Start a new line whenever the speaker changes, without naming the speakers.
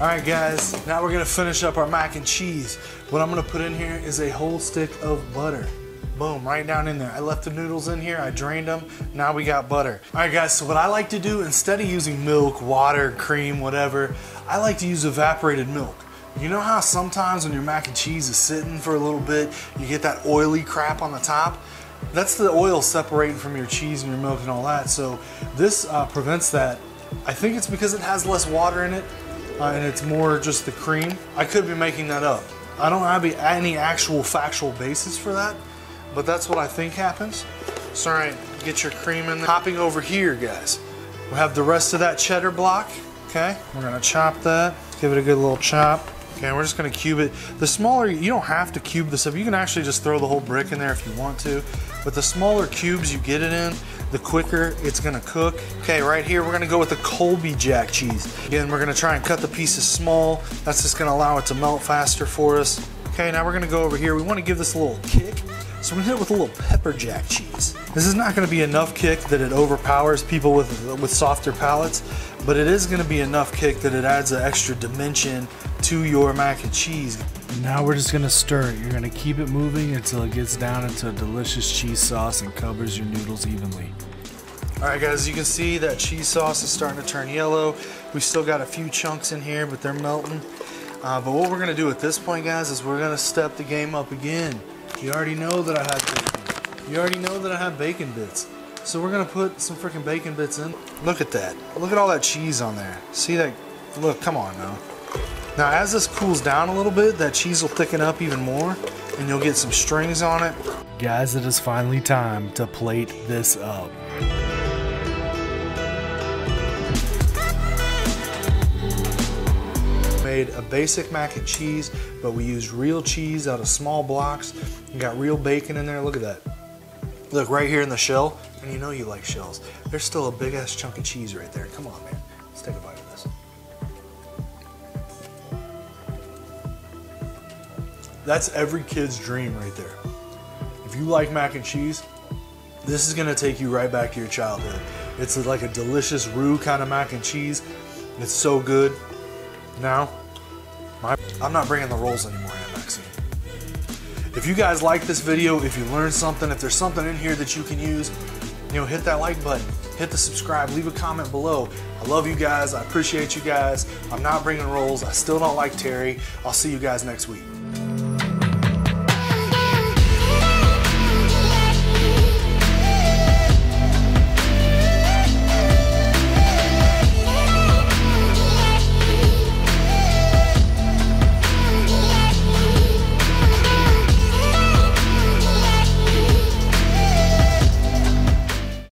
All right guys, now we're gonna finish up our mac and cheese. What I'm gonna put in here is a whole stick of butter. Boom, right down in there. I left the noodles in here, I drained them, now we got butter. All right guys, so what I like to do, instead of using milk, water, cream, whatever, I like to use evaporated milk. You know how sometimes when your mac and cheese is sitting for a little bit, you get that oily crap on the top? That's the oil separating from your cheese and your milk and all that. So this prevents that. I think it's because it has less water in it and it's more just the cream. I could be making that up. I don't have any actual factual basis for that, but that's what I think happens. So all right, get your cream in there. Hopping over here, guys. We have the rest of that cheddar block, okay? We're gonna chop that, give it a good little chop. Okay, we're just gonna cube it. The smaller, you don't have to cube this up. You can actually just throw the whole brick in there if you want to. But the smaller cubes you get it in, the quicker it's gonna cook. Okay, right here, we're gonna go with the Colby Jack cheese. Again, we're gonna try and cut the pieces small. That's just gonna allow it to melt faster for us. Okay, now we're gonna go over here. We wanna give this a little kick. So we're gonna hit it with a little pepper jack cheese. This is not gonna be enough kick that it overpowers people with softer palates, but it is gonna be enough kick that it adds an extra dimension to your mac and cheese. Now we're just gonna stir it. You're gonna keep it moving until it gets down into a delicious cheese sauce and covers your noodles evenly. All right guys, as you can see that cheese sauce is starting to turn yellow. We still got a few chunks in here, but they're melting. But what we're gonna do at this point, guys, is we're gonna step the game up again. You already know that I have bacon. You already know that I have bacon bits. So we're gonna put some freaking bacon bits in. Look at that. Look at all that cheese on there. See that? Look, come on now. Now as this cools down a little bit, that cheese will thicken up even more and you'll get some strings on it. Guys, it is finally time to plate this up. Made a basic mac and cheese, but we used real cheese out of small blocks. We got real bacon in there. Look at that. Look right here in the shell, and you know you like shells. There's still a big ass chunk of cheese right there. Come on, man. Let's take a bite of this. That's every kid's dream right there. If you like mac and cheese, this is gonna take you right back to your childhood. It's like a delicious roux kind of mac and cheese. It's so good. Now, I'm not bringing the rolls anymore, Aunt Maxine. If you guys like this video, if you learned something, if there's something in here that you can use, you know, hit that like button, hit the subscribe, leave a comment below. I love you guys. I appreciate you guys. I'm not bringing rolls. I still don't like Terry. I'll see you guys next week.